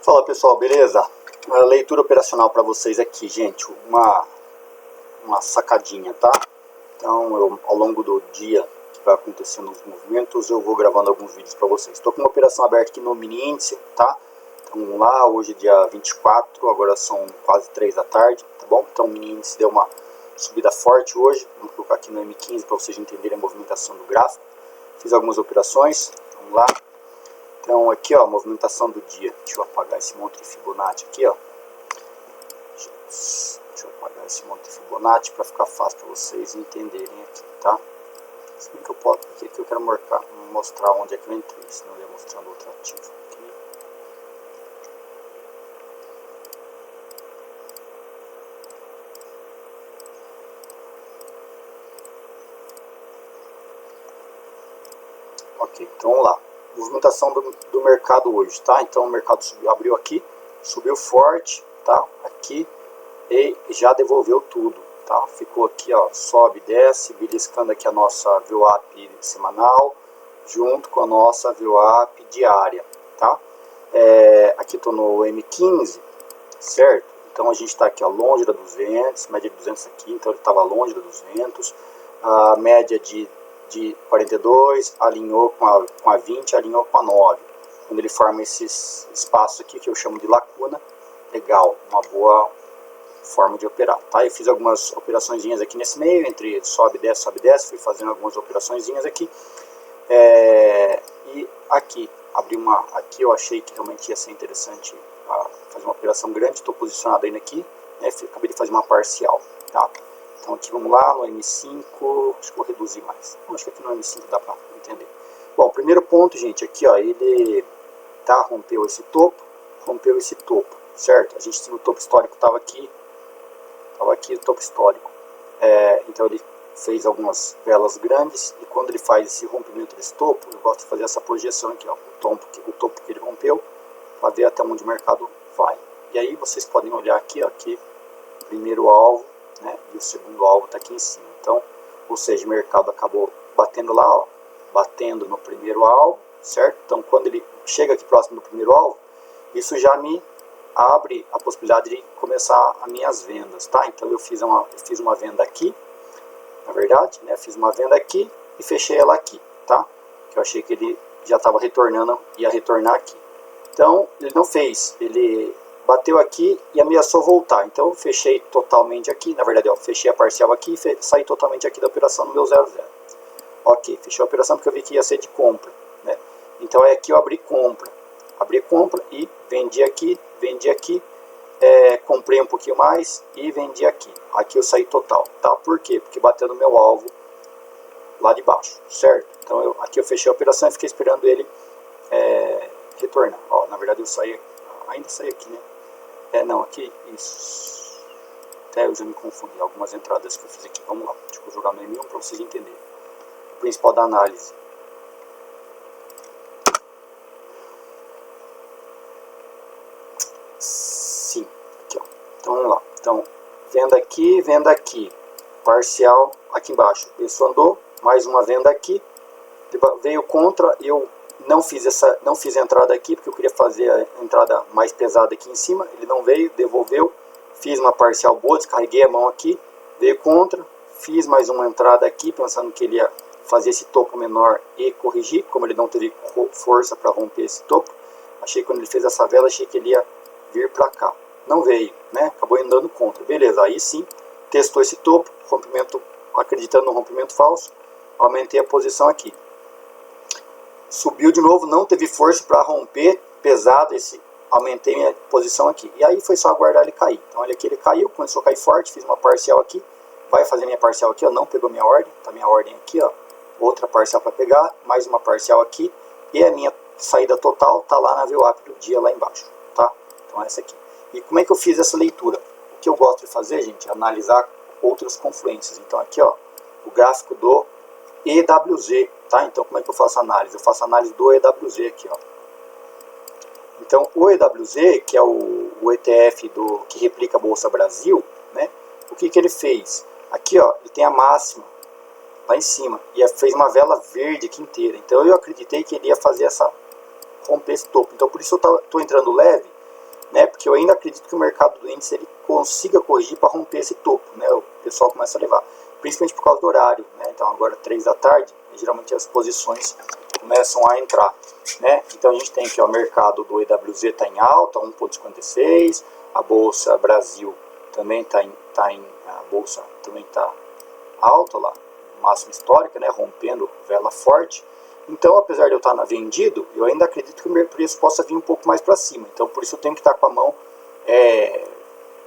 Fala pessoal, beleza? Uma leitura operacional para vocês aqui, gente, uma sacadinha, tá? Então, ao longo do dia que vai acontecendo os movimentos, eu vou gravando alguns vídeos para vocês. Estou com uma operação aberta aqui no mini índice, tá? Então, vamos lá, hoje é dia 24, agora são quase 3 da tarde, tá bom? Então, o mini índice deu uma subida forte hoje, vamos colocar aqui no M15 para vocês entenderem a movimentação do gráfico. Fiz algumas operações, vamos lá. Então aqui ó, a movimentação do dia, deixa eu apagar esse monte de Fibonacci aqui ó, deixa eu apagar esse monte de Fibonacci para ficar fácil para vocês entenderem aqui, tá? Se bem que eu posso, porque aqui eu quero mostrar onde é que eu entrei, senão eu ia mostrando outro ativo aqui. Ok, então vamos lá. Movimentação do mercado hoje, tá? Então o mercado abriu aqui, subiu forte, tá? Aqui e já devolveu tudo, tá? Ficou aqui, ó, sobe, desce, beliscando aqui a nossa VWAP semanal, junto com a nossa VWAP diária, tá? Aqui estou no M15, certo? Então a gente está aqui, ó, longe da 200, média de 200 aqui, então ele estava longe da 200, a média de 42, alinhou com a 20, alinhou com a 9. Quando ele forma esses espaços aqui, que eu chamo de lacuna, legal, uma boa forma de operar, tá? Eu fiz algumas operaçõezinhas aqui nesse meio, entre sobe, desce, fui fazendo algumas operaçõezinhas aqui. E aqui, aqui eu achei que realmente ia ser interessante fazer uma operação grande, estou posicionado ainda aqui, né? Acabei de fazer uma parcial, tá? Então aqui vamos lá, no M5, acho que vou reduzir mais. Acho que aqui no M5 dá para entender. Bom, primeiro ponto, gente, aqui ó, ele rompeu esse topo, certo? A gente tinha o topo histórico, estava aqui o topo histórico. Então ele fez algumas velas grandes e quando ele faz esse rompimento desse topo, eu gosto de fazer essa projeção aqui, ó, o topo que ele rompeu, para ver até onde o mercado vai. E aí vocês podem olhar aqui, ó, aqui, primeiro alvo, né, e o segundo alvo está aqui em cima. Então, ou seja, o mercado acabou batendo lá, ó, batendo no primeiro alvo, certo? Então, quando ele chega aqui próximo do primeiro alvo, isso já me abre a possibilidade de começar as minhas vendas, tá? Então, eu fiz uma venda aqui, na verdade, né? Fiz uma venda aqui e fechei ela aqui, tá? Que eu achei que ele já estava retornando, ia retornar aqui. Então, ele não fez, ele bateu aqui e ameaçou voltar, então eu fechei totalmente aqui, na verdade, ó, fechei a parcial aqui e saí totalmente aqui da operação no meu 00. Ok, fechei a operação porque eu vi que ia ser de compra, né? Então aqui eu abri compra e vendi aqui, comprei um pouquinho mais e vendi aqui. Aqui eu saí total, tá? Por quê? Porque bateu no meu alvo lá de baixo, certo? Então aqui eu fechei a operação e fiquei esperando ele retornar. Ó, na verdade eu saí, ainda saí aqui, né? Não, aqui, isso. Até eu já me confundi, algumas entradas que eu fiz aqui. Vamos lá, deixa eu jogar no M1 para vocês entenderem. O principal da análise. Sim, aqui ó. Então vamos lá. Então, venda aqui. Parcial aqui embaixo. Isso andou, mais uma venda aqui. Veio contra, eu não fiz a entrada aqui porque eu queria fazer a entrada mais pesada aqui em cima, ele não veio, devolveu, fiz uma parcial boa, descarreguei a mão aqui, veio contra, fiz mais uma entrada aqui pensando que ele ia fazer esse topo menor e corrigir, como ele não teve força para romper esse topo, achei que quando ele fez essa vela, achei que ele ia vir para cá, não veio, né? Acabou andando contra, beleza, aí sim, testou esse topo, rompimento, acreditando no rompimento falso, aumentei a posição aqui. Subiu de novo, não teve força para romper, pesado, aumentei minha posição aqui. E aí foi só aguardar ele cair. Então olha aqui, ele caiu, começou a cair forte, fiz uma parcial aqui. Vai fazer minha parcial aqui, ó, não pegou minha ordem, tá minha ordem aqui, ó. Outra parcial para pegar, mais uma parcial aqui. E a minha saída total tá lá na VWAP do dia, lá embaixo, tá? Então essa aqui. E como é que eu fiz essa leitura? O que eu gosto de fazer, gente, é analisar outras confluências. Então aqui, ó, o gráfico do EWZ, tá? Então como é que eu faço análise? Eu faço análise do EWZ aqui, ó. Então o EWZ, que é o ETF que replica a Bolsa Brasil, né? O que ele fez? Aqui, ó, ele tem a máxima lá em cima e fez uma vela verde aqui inteira. Então eu acreditei que ele ia fazer romper esse topo. Então por isso eu tô entrando leve, né? Porque eu ainda acredito que o mercado do índice ele consiga corrigir para romper esse topo, né? O pessoal começa a levar, principalmente por causa do horário, né? Então agora 3 da tarde, geralmente as posições começam a entrar, né? Então a gente tem aqui, ó, o mercado do EWZ está em alta, 1,56, a Bolsa Brasil também está a Bolsa também está alta lá, máxima histórica, né? Rompendo vela forte. Então, apesar de eu estar vendido, eu ainda acredito que o meu preço possa vir um pouco mais para cima. Então, por isso eu tenho que estar com a mão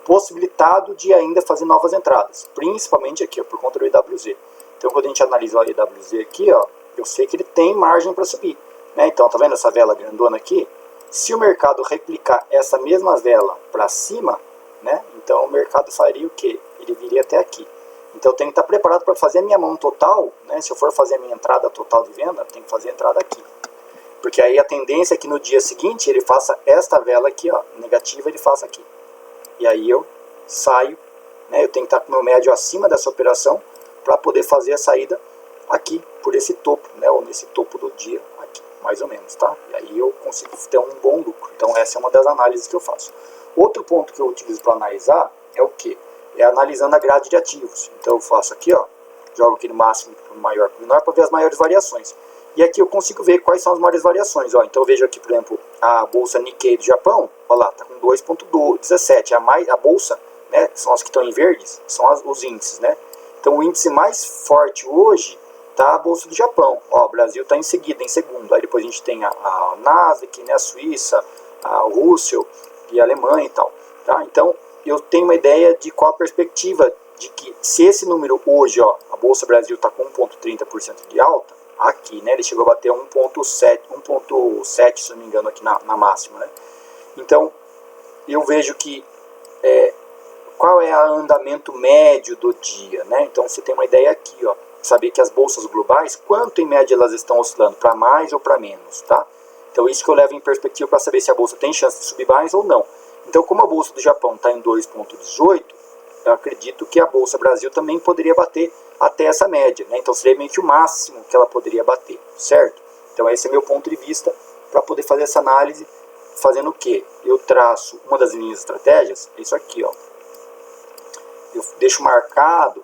possibilitado de ainda fazer novas entradas, principalmente aqui, ó, por conta do EWZ. Então, quando a gente analisa o EWZ aqui, ó, eu sei que ele tem margem para subir, né? Então, tá vendo essa vela grandona aqui? Se o mercado replicar essa mesma vela para cima, né? Então, o mercado faria o quê? Ele viria até aqui. Então eu tenho que estar preparado para fazer a minha mão total, né? Se eu for fazer a minha entrada total de venda, tem que fazer a entrada aqui. Porque aí a tendência é que no dia seguinte ele faça esta vela aqui, ó, negativa, ele faça aqui. E aí eu saio, né? Eu tenho que estar com o meu médio acima dessa operação para poder fazer a saída aqui, por esse topo, né? Ou nesse topo do dia aqui, mais ou menos, tá? E aí eu consigo ter um bom lucro. Então essa é uma das análises que eu faço. Outro ponto que eu utilizo para analisar é o quê? É analisando a grade de ativos. Então eu faço aqui, ó, jogo aqui no máximo para o maior para o menor para ver as maiores variações. E aqui eu consigo ver quais são as maiores variações. Ó. Então eu vejo aqui, por exemplo, a bolsa Nikkei do Japão, olha lá, está com 2,17. A bolsa, né, são as que estão em verdes, são os índices, né? Então o índice mais forte hoje está a bolsa do Japão. Ó, o Brasil está em seguida, em segundo. Aí depois a gente tem a Nasdaq, né, a Suíça, a Russell e a Alemanha e tal. Tá? Então eu tenho uma ideia de qual a perspectiva de que se esse número hoje, ó, a Bolsa Brasil está com 1,30% de alta, aqui, né, ele chegou a bater 1,7, se não me engano, aqui na máxima, né? Então, eu vejo que qual é o andamento médio do dia, né? Então, você tem uma ideia aqui, ó, saber que as bolsas globais, quanto em média elas estão oscilando, para mais ou para menos, tá? Então, isso que eu levo em perspectiva para saber se a bolsa tem chance de subir mais ou não. Então, como a Bolsa do Japão está em 2,18, eu acredito que a Bolsa Brasil também poderia bater até essa média, né? Então, seria meio que o máximo que ela poderia bater, certo? Então, esse é meu ponto de vista para poder fazer essa análise, fazendo o quê? Eu traço uma das minhas estratégias, é isso aqui, ó. Eu deixo marcado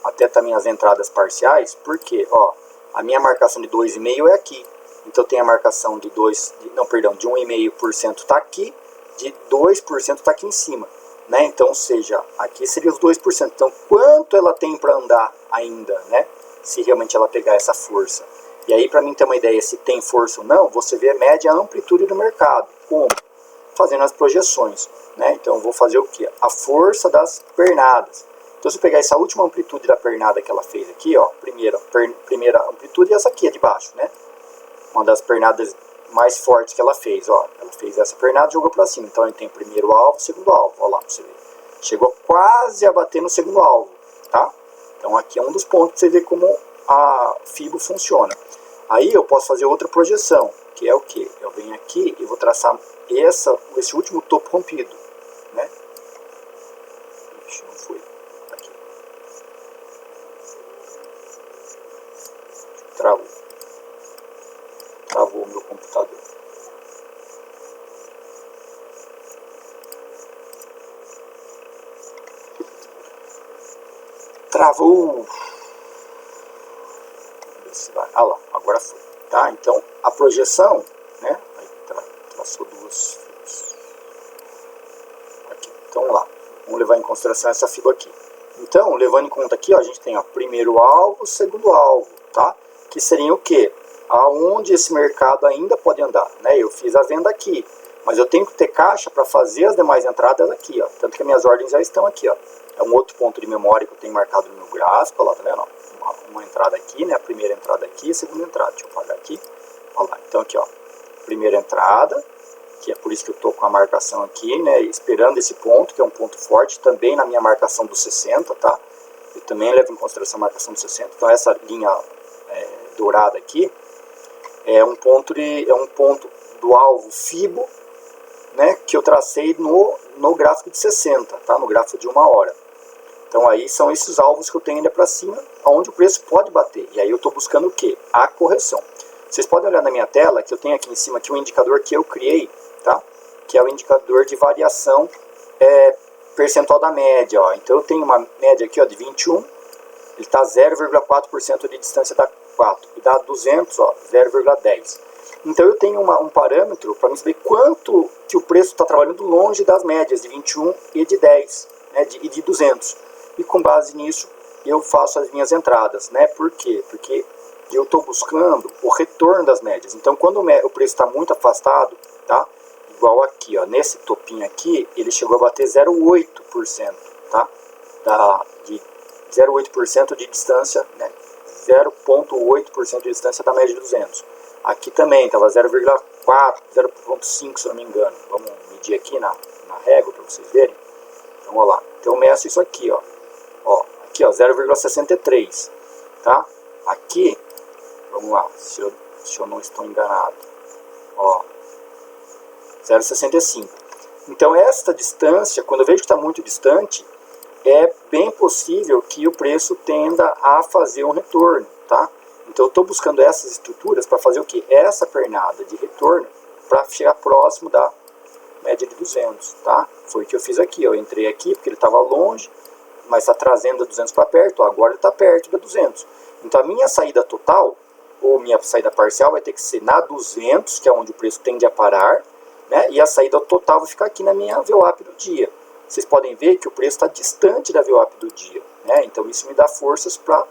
até também as entradas parciais, porque, ó, a minha marcação de 2,5 é aqui. Então, tem a marcação de 1,5% está aqui, de 2% está aqui em cima, né? Então, ou seja, aqui seria os 2%. Então, quanto ela tem para andar ainda, né? Se realmente ela pegar essa força. E aí, para mim ter uma ideia se tem força ou não, você vê a média amplitude do mercado. Como? Fazendo as projeções, né? Então, eu vou fazer o quê? A força das pernadas. Então, se eu pegar essa última amplitude da pernada que ela fez aqui, ó, primeira amplitude é essa aqui, a de baixo, né? Uma das pernadas mais fortes que ela fez, ó, ela fez essa pernada e jogou para cima. Então ele tem primeiro alvo, segundo alvo, ó lá, pra você ver. Chegou quase a bater no segundo alvo, tá? Então aqui é um dos pontos para você ver como a FIBO funciona. Aí eu posso fazer outra projeção, que é o que? Eu venho aqui e vou traçar esse último topo rompido, né? Ixi, não foi. Aqui. Travou o meu computador. Travou. Ah lá, agora foi. Tá? Então, a projeção, né? Aí traçou duas fibras. Aqui. Então, vamos lá. Vamos levar em consideração essa fibra aqui. Então, levando em conta aqui, ó, a gente tem o primeiro alvo, segundo alvo, tá? Que seria o quê? Aonde esse mercado ainda pode andar, né? Eu fiz a venda aqui, mas eu tenho que ter caixa para fazer as demais entradas aqui, ó. Tanto que minhas ordens já estão aqui, ó. É um outro ponto de memória que eu tenho marcado no meu gráfico, ó lá, tá vendo? Uma entrada aqui, né? A primeira entrada aqui, a segunda entrada. Deixa eu apagar aqui. Ó lá. Então aqui, ó. Primeira entrada, que é por isso que eu tô com a marcação aqui, né? Esperando esse ponto, que é um ponto forte, também na minha marcação dos 60, tá? Eu também levo em consideração a marcação dos 60. Então essa linha dourada aqui é um ponto do alvo FIBO, né, que eu tracei no gráfico de 60, tá? No gráfico de 1 hora. Então aí são esses alvos que eu tenho ainda para cima, onde o preço pode bater. E aí eu estou buscando o quê? A correção. Vocês podem olhar na minha tela que eu tenho aqui em cima aqui um indicador que eu criei, tá? que é o indicador de variação percentual da média. Ó. Então eu tenho uma média aqui ó, de 21, ele está 0,4% de distância da 4, e dá 200, 0,10. Então eu tenho um parâmetro para me saber quanto que o preço está trabalhando longe das médias de 21 e de 10, né, e de 200. E com base nisso eu faço as minhas entradas. Né? Por quê? Porque eu estou buscando o retorno das médias. Então quando o preço está muito afastado, tá? Igual aqui, ó, nesse topinho aqui, ele chegou a bater 0,8%, tá? De 0,8% de distância, né? 0,8% de distância da média de 200. Aqui também estava 0,4, 0,5 se eu não me engano. Vamos medir aqui na régua para vocês verem. Então, olha lá. Então eu meço isso aqui, ó. Aqui, ó, 0,63, tá? Aqui, vamos lá, se eu não estou enganado, ó, 0,65. Então esta distância, quando eu vejo que está muito distante, é bem possível que o preço tenda a fazer um retorno, tá? Então eu estou buscando essas estruturas para fazer o quê? Essa pernada de retorno para chegar próximo da média de 200, tá? Foi o que eu fiz aqui, eu entrei aqui porque ele estava longe, mas está trazendo a 200 para perto, agora ele está perto da 200. Então a minha saída total, ou minha saída parcial, vai ter que ser na 200, que é onde o preço tende a parar, né? E a saída total vai ficar aqui na minha VWAP do dia. Vocês podem ver que o preço está distante da VWAP do dia, né? Então isso me dá forças para...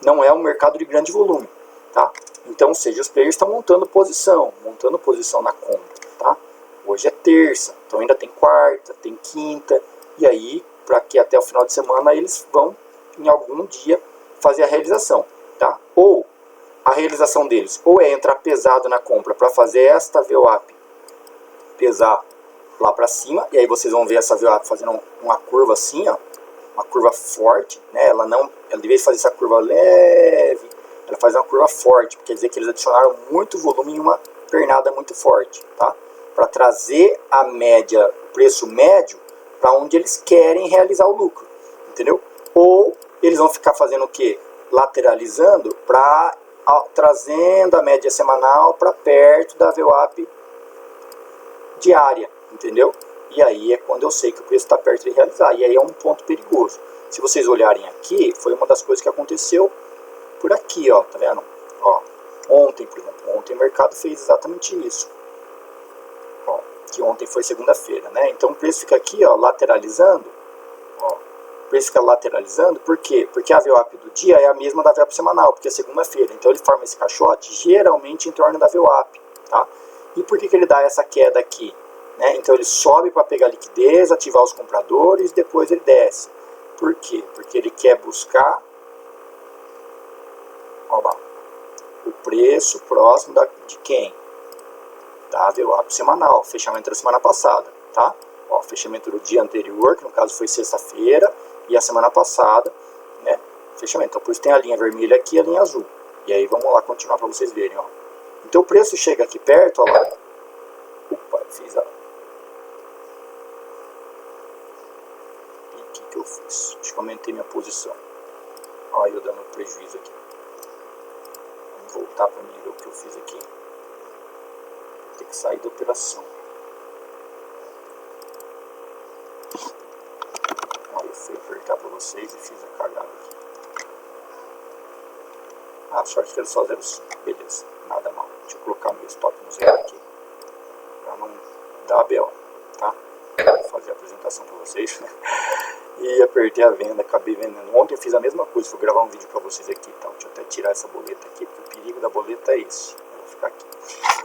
Não é um mercado de grande volume, tá? Então, ou seja, os players estão montando posição na compra, tá? Hoje é terça, então ainda tem quarta, tem quinta, e aí, para que até o final de semana eles vão, em algum dia, fazer a realização, tá? Ou a realização deles, ou é entrar pesado na compra para fazer esta VWAP pesar lá para cima, e aí vocês vão ver essa VWAP fazendo uma curva assim, ó, uma curva forte, né? Ela devia fazer essa curva leve, ela faz uma curva forte, porque quer dizer que eles adicionaram muito volume em uma pernada muito forte, tá? Para trazer a média, o preço médio, para onde eles querem realizar o lucro, entendeu? Ou eles vão ficar fazendo o quê? Lateralizando, trazendo a média semanal para perto da VWAP diária, entendeu? E aí é quando eu sei que o preço está perto de realizar, e aí é um ponto perigoso. Se vocês olharem aqui, foi uma das coisas que aconteceu por aqui, ó, tá vendo? Ó, ontem, por exemplo, ontem o mercado fez exatamente isso. Ó, que ontem foi segunda-feira, né? Então o preço fica aqui, ó, lateralizando, ó. O preço fica lateralizando, por quê? Porque a VWAP do dia é a mesma da VWAP semanal, porque é segunda-feira. Então ele forma esse caixote geralmente em torno da VWAP, tá? E por que ele dá essa queda aqui? Né? Então ele sobe para pegar liquidez, ativar os compradores, depois ele desce. Por quê? Porque ele quer buscar, ó lá, o preço próximo de quem? Da VWAP semanal, fechamento da semana passada, tá? Ó, fechamento do dia anterior, que no caso foi sexta-feira, e a semana passada, né? Fechamento. Então por isso tem a linha vermelha aqui e a linha azul. E aí vamos lá continuar para vocês verem, ó. Então o preço chega aqui perto, ó lá. Opa, fiz a... E o que eu fiz? Acho que aumentei minha posição. Olha eu dando prejuízo aqui. Vamos voltar para mim ver o que eu fiz aqui. Vou ter que sair da operação. Olha, eu fui apertar para vocês e fiz a cagada aqui. Ah, sorte que era só 0,5. Beleza, nada mal. Deixa eu colocar meu stop no zero aqui. Pra não dar BO, tá? Vou fazer a apresentação pra vocês. E apertei a venda, acabei vendendo. Ontem eu fiz a mesma coisa, vou gravar um vídeo pra vocês aqui e tal. Deixa eu até tirar essa boleta aqui, porque o perigo da boleta é esse. Eu vou ficar aqui.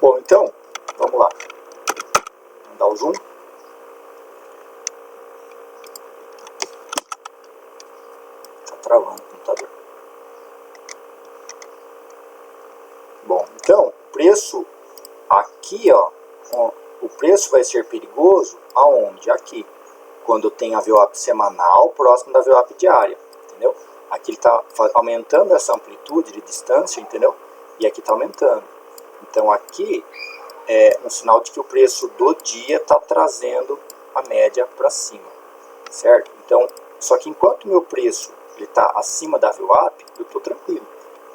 Bom, então, vamos lá. Vamos dar o zoom. Tá travando o computador. Bom, então, o preço aqui, ó, o preço vai ser perigoso aonde? Aqui, quando tem a VWAP semanal próximo da VWAP diária, entendeu? Aqui ele está aumentando essa amplitude de distância, entendeu? E aqui está aumentando. Então aqui é um sinal de que o preço do dia está trazendo a média para cima, certo? Então, só que enquanto o meu preço está acima da VWAP, eu estou tranquilo.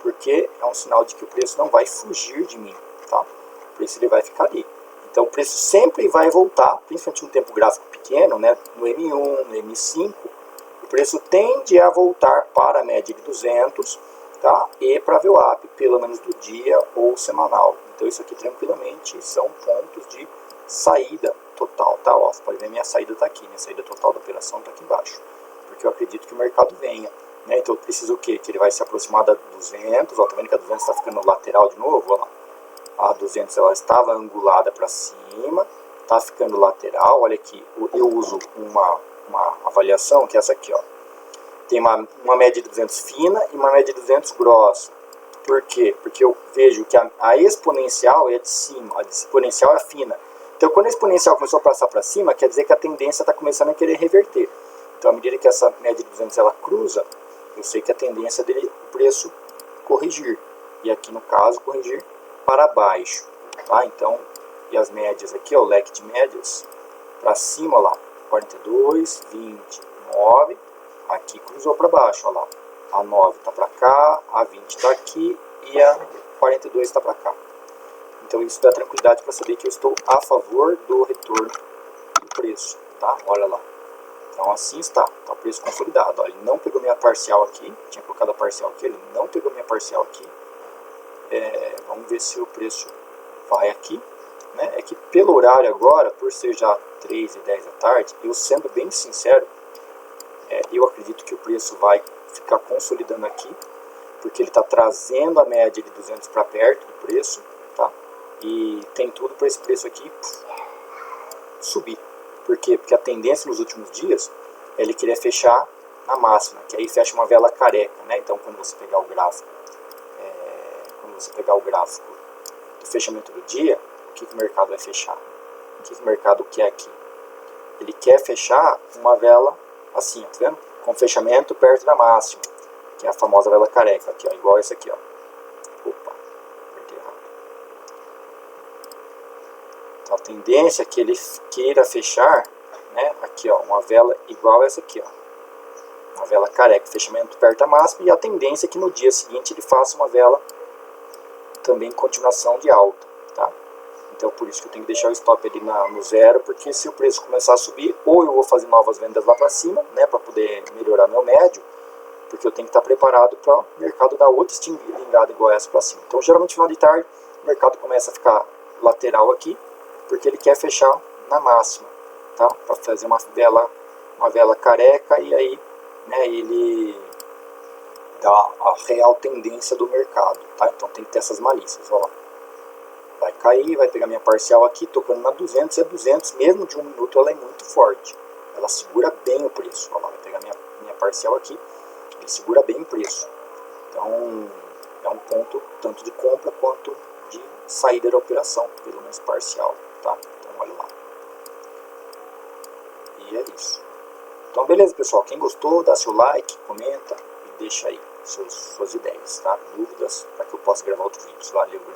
Porque é um sinal de que o preço não vai fugir de mim, tá? O preço ele vai ficar ali. Então o preço sempre vai voltar, principalmente no tempo gráfico pequeno, né, no M1, no M5, o preço tende a voltar para a média de 200, tá? E para a VWAP, pelo menos do dia ou semanal. Então isso aqui tranquilamente são pontos de saída total, tá? Ó, você pode ver minha saída está aqui, minha saída total da operação está aqui embaixo, porque eu acredito que o mercado venha, né? Então eu preciso o quê? Que ele vai se aproximar da 200, ó, tá vendo que a 200 está ficando lateral de novo, ó lá. A 200 ela estava angulada para cima, está ficando lateral, olha aqui, eu uso uma avaliação que é essa aqui, ó. Tem uma média de 200 fina e uma média de 200 grossa. Por quê? Porque eu vejo que a exponencial é de cima, a exponencial é fina. Então quando a exponencial começou a passar para cima, quer dizer que a tendência está começando a querer reverter. Então à medida que essa média de 200 ela cruza, eu sei que a tendência dele, o preço corrigir. E aqui no caso, corrigir para baixo, tá? Então, e as médias aqui, ó, o leque de médias para cima, ó lá, 42, 20, 9, aqui cruzou para baixo, ó lá, a 9 está para cá, a 20 está aqui e a 42 está para cá. Então isso dá tranquilidade para saber que eu estou a favor do retorno do preço, tá? Olha lá. Então assim está o preço consolidado, ó, ele não pegou minha parcial aqui, tinha colocado a parcial aqui, ele não pegou minha parcial aqui. Vamos ver se o preço vai aqui, né? É que pelo horário agora, por ser já 3h10 da tarde, eu sendo bem sincero, eu acredito que o preço vai ficar consolidando aqui, porque ele está trazendo a média de 200 para perto do preço, tá? E tem tudo para esse preço aqui subir. Por quê? Porque a tendência nos últimos dias é ele querer fechar na máxima, que aí fecha uma vela careca, né? Então quando você pegar o gráfico, do fechamento do dia, o que o mercado vai fechar? O que o mercado quer aqui? Ele quer fechar uma vela assim, tá vendo? Com fechamento perto da máxima, que é a famosa vela careca, aqui, ó, igual essa aqui, ó. Opa, apertei errado. Então a tendência é que ele queira fechar, né, aqui, ó, uma vela igual essa aqui, ó. Uma vela careca, fechamento perto da máxima, e a tendência é que no dia seguinte ele faça uma vela também em continuação de alta, tá? Então por isso que eu tenho que deixar o stop ali no zero, porque se o preço começar a subir, ou eu vou fazer novas vendas lá para cima, né, para poder melhorar meu médio, porque eu tenho que estar preparado para o mercado dar outra estingada igual essa para cima. Então geralmente no final de tarde o mercado começa a ficar lateral aqui, porque ele quer fechar na máxima, tá? Para fazer uma vela careca, e aí, né, ele dá a real tendência do mercado, tá? Então tem que ter essas malícias, ó lá. Vai cair, vai pegar minha parcial aqui, tocando na 200, e a 200, mesmo de 1 minuto, ela é muito forte. Ela segura bem o preço, ó lá, vai pegar minha parcial aqui, ele segura bem o preço. Então é um ponto tanto de compra quanto de saída da operação, pelo menos parcial, tá? Então olha lá. E é isso. Então beleza, pessoal, quem gostou, dá seu like, comenta e deixa aí suas ideias, tá? Dúvidas, para que eu possa gravar outros vídeos. Valeu!